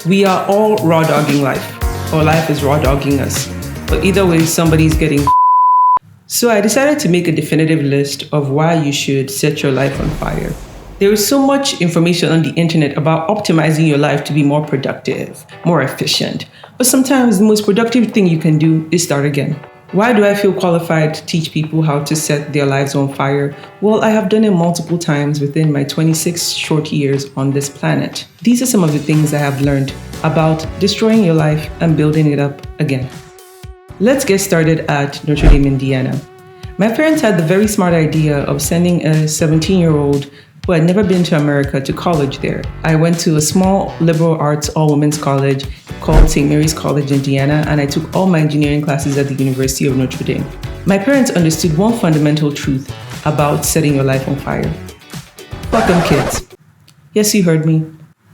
We are all raw dogging life, or life is raw dogging us. But either way, somebody's getting. So I decided to make a definitive list of why you should set your life on fire. There is so much information on the internet about optimizing your life to be more productive, more efficient. But sometimes the most productive thing you can do is start again. Why do I feel qualified to teach people how to set their lives on fire? Well, I have done it multiple times within my 26 short years on this planet. These are some of the things I have learned about destroying your life and building it up again. Let's get started at Notre Dame, Indiana. My parents had the very smart idea of sending a 17-year-old who had never been to America to college there. I went to a small liberal arts all-women's college called St. Mary's College, Indiana, and I took all my engineering classes at the University of Notre Dame. My parents understood one fundamental truth about setting your life on fire. Fuck them kids. Yes, you heard me.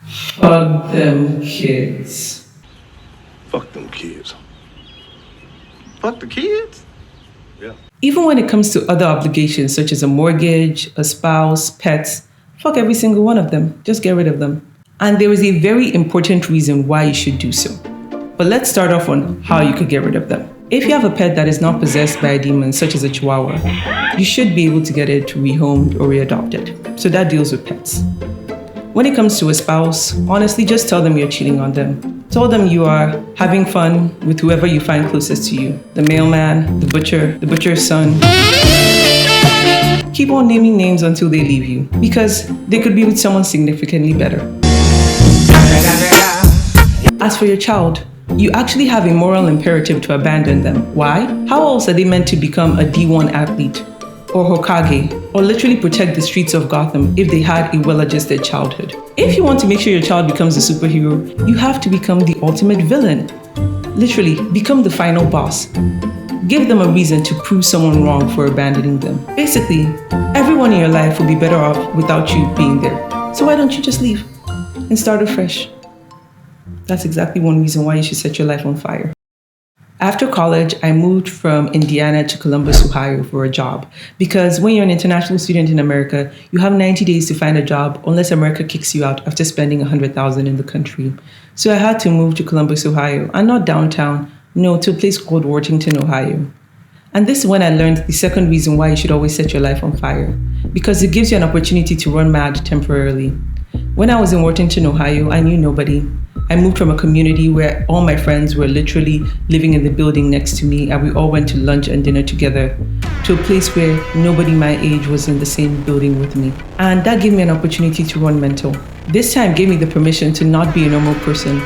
Fuck them kids. Fuck them kids. Fuck the kids? Yeah. Even when it comes to other obligations such as a mortgage, a spouse, pets, fuck every single one of them. Just get rid of them. And there is a very important reason why you should do so. But let's start off on how you could get rid of them. If you have a pet that is not possessed by a demon, such as a chihuahua, you should be able to get it rehomed or readopted. So that deals with pets. When it comes to a spouse, honestly, just tell them you're cheating on them. Tell them you are having fun with whoever you find closest to you. The mailman, the butcher's son. Keep on naming names until they leave you, because they could be with someone significantly better. As for your child, you actually have a moral imperative to abandon them. Why? How else are they meant to become a D1 athlete, or Hokage, or literally protect the streets of Gotham if they had a well-adjusted childhood? If you want to make sure your child becomes a superhero, you have to become the ultimate villain. Literally, become the final boss. Give them a reason to prove someone wrong for abandoning them. Basically, everyone in your life will be better off without you being there. So why don't you just leave and start afresh? That's exactly one reason why you should set your life on fire. After college, I moved from Indiana to Columbus, Ohio for a job. Because when you're an international student in America, you have 90 days to find a job unless America kicks you out after spending $100,000 in the country. So I had to move to Columbus, Ohio, and not downtown, no, to a place called Worthington, Ohio. And this is when I learned the second reason why you should always set your life on fire. Because it gives you an opportunity to run mad temporarily. When I was in Worthington, Ohio, I knew nobody. I moved from a community where all my friends were literally living in the building next to me, and we all went to lunch and dinner together, to a place where nobody my age was in the same building with me. And that gave me an opportunity to run mental. This time gave me the permission to not be a normal person,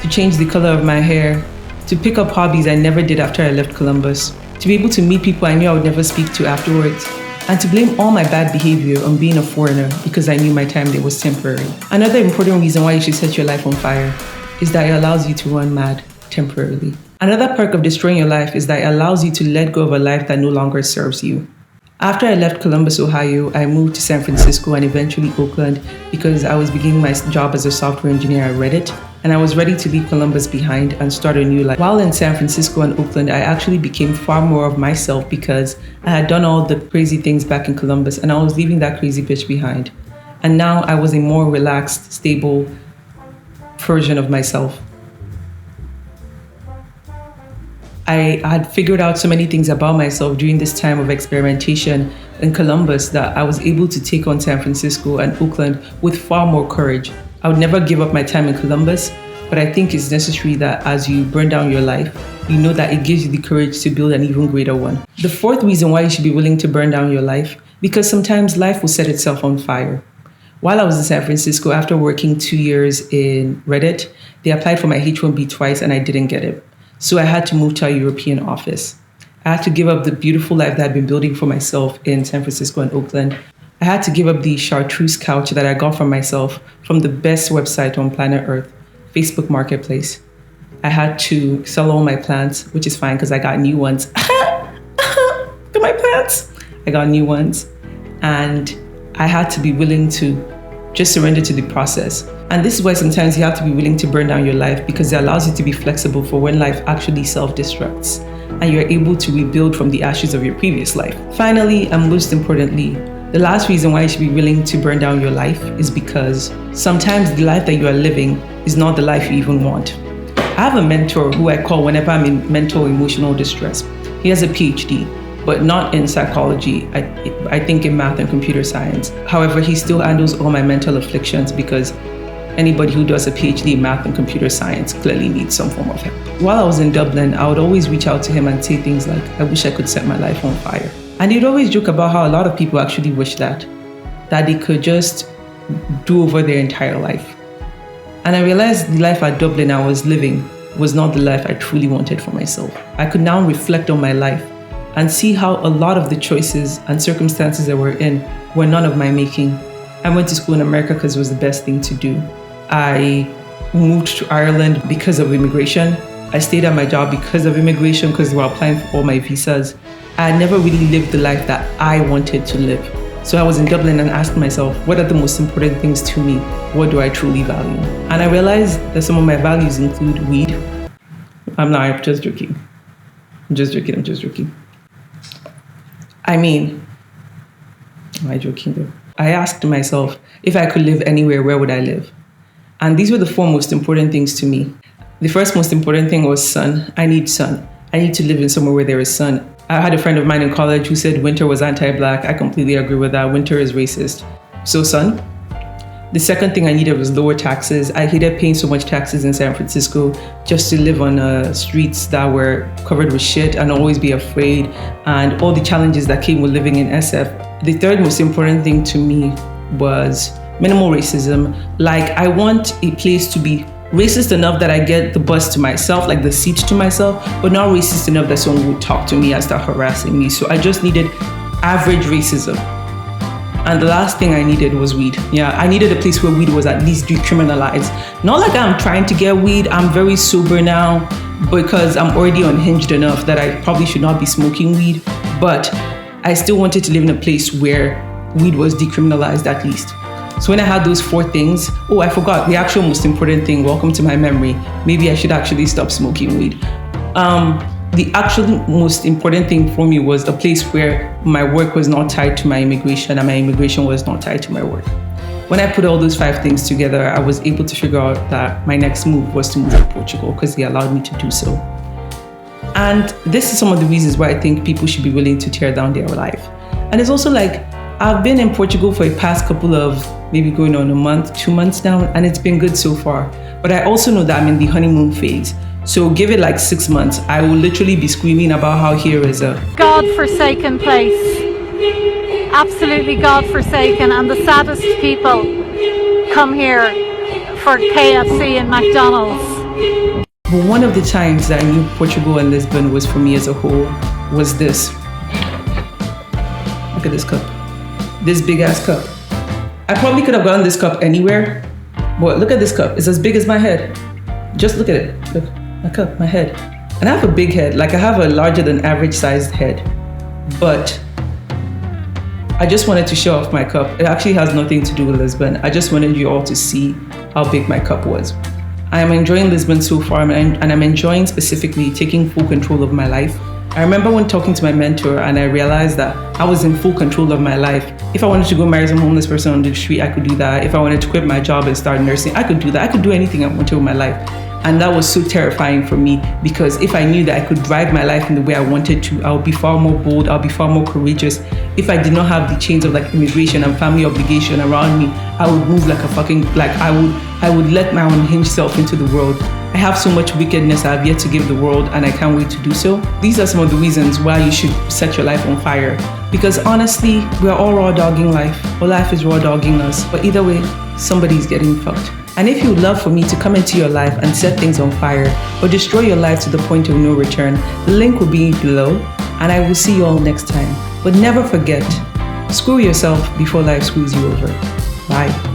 to change the color of my hair, to pick up hobbies I never did after I left Columbus, to be able to meet people I knew I would never speak to afterwards, and to blame all my bad behavior on being a foreigner because I knew my time there was temporary. Another important reason why you should set your life on fire is that it allows you to run mad temporarily. Another perk of destroying your life is that it allows you to let go of a life that no longer serves you. After I left Columbus, Ohio, I moved to San Francisco and eventually Oakland because I was beginning my job as a software engineer at Reddit, and I was ready to leave Columbus behind and start a new life. While in San Francisco and Oakland, I actually became far more of myself because I had done all the crazy things back in Columbus and I was leaving that crazy bitch behind. And now I was a more relaxed, stable version of myself. I had figured out so many things about myself during this time of experimentation in Columbus that I was able to take on San Francisco and Oakland with far more courage. I would never give up my time in Columbus, but I think it's necessary that as you burn down your life, you know that it gives you the courage to build an even greater one. The fourth reason why you should be willing to burn down your life, because sometimes life will set itself on fire. While I was in San Francisco, after working 2 years in Reddit, they applied for my H-1B twice and I didn't get it. So I had to move to a European office. I had to give up the beautiful life that I'd been building for myself in San Francisco and Oakland. I had to give up the chartreuse couch that I got for myself from the best website on planet Earth, Facebook Marketplace. I had to sell all my plants, which is fine because I got new ones. Look at my plants. I got new ones. And I had to be willing to just surrender to the process. And this is why sometimes you have to be willing to burn down your life, because it allows you to be flexible for when life actually self-destructs and you're able to rebuild from the ashes of your previous life. Finally, and most importantly, The last reason why you should be willing to burn down your life is because sometimes the life that you are living is not the life you even want. I have a mentor who I call whenever I'm in mental emotional distress. He has a PhD, but not in psychology. I think in math and computer science. However, he still handles all my mental afflictions because anybody who does a PhD in math and computer science clearly needs some form of help. While I was in Dublin, I would always reach out to him and say things like, I wish I could set my life on fire. And he'd always joke about how a lot of people actually wish that they could just do over their entire life. And I realized the life at Dublin I was living was not the life I truly wanted for myself. I could now reflect on my life and see how a lot of the choices and circumstances I were in were none of my making. I went to school in America because it was the best thing to do. I moved to Ireland because of immigration. I stayed at my job because of immigration because they were applying for all my visas. I had never really lived the life that I wanted to live. So I was in Dublin and asked myself, what are the most important things to me? What do I truly value? And I realized that some of my values include weed. I'm just joking. I'm just joking. I mean, am I joking though? I asked myself, if I could live anywhere, where would I live? And these were the four most important things to me. The first most important thing was sun. I need sun. I need to live in somewhere where there is sun. I had a friend of mine in college who said winter was anti-Black. I completely agree with that. Winter is racist. So sun. The second thing I needed was lower taxes. I hated paying so much taxes in San Francisco just to live on streets that were covered with shit and always be afraid and all the challenges that came with living in SF. The third most important thing to me was minimal racism. Like, I want a place to be racist enough that I get the bus to myself, like the seat to myself, but not racist enough that someone would talk to me and start harassing me. So I just needed average racism. And the last thing I needed was weed. Yeah, I needed a place where weed was at least decriminalized. Not like I'm trying to get weed. I'm very sober now because I'm already unhinged enough that I probably should not be smoking weed. But I still wanted to live in a place where weed was decriminalized at least. So when I had those four things, I forgot the actual most important thing. Welcome to my memory. Maybe I should actually stop smoking weed. The actual most important thing for me was a place where my work was not tied to my immigration and my immigration was not tied to my work. When I put all those five things together, I was able to figure out that my next move was to move to Portugal because they allowed me to do so. And this is some of the reasons why I think people should be willing to tear down their life. And it's also like, I've been in Portugal for the past couple of, maybe going on a month, 2 months now, and it's been good so far. But I also know that I'm in the honeymoon phase. So give it like 6 months. I will literally be screaming about how here is a God-forsaken place. Absolutely God-forsaken. And the saddest people come here for KFC and McDonald's. But one of the times that I knew Portugal and Lisbon was for me as a whole was this. Look at this cup. This big ass cup. I probably could have gotten this cup anywhere, but look at this cup. It's as big as my head. Just look at it. Look, my cup, my head. And I have a big head. Like, I have a larger than average sized head, but I just wanted to show off my cup. It actually has nothing to do with Lisbon. I just wanted you all to see how big my cup was. I am enjoying Lisbon so far, and I'm enjoying specifically taking full control of my life. I remember when talking to my mentor and I realized that I was in full control of my life. If I wanted to go marry some homeless person on the street, I could do that. If I wanted to quit my job and start nursing, I could do that. I could do anything I wanted with my life. And that was so terrifying for me because if I knew that I could drive my life in the way I wanted to, I would be far more bold, I'll be far more courageous. If I did not have the chains of like immigration and family obligation around me, I would move like a fucking, like I would let my unhinged self into the world. I have so much wickedness I have yet to give the world and I can't wait to do so. These are some of the reasons why you should set your life on fire. Because honestly, we're all raw dogging life. Or life is raw dogging us. But either way, somebody's getting fucked. And if you would love for me to come into your life and set things on fire or destroy your life to the point of no return, the link will be below and I will see you all next time. But never forget, screw yourself before life screws you over. Bye.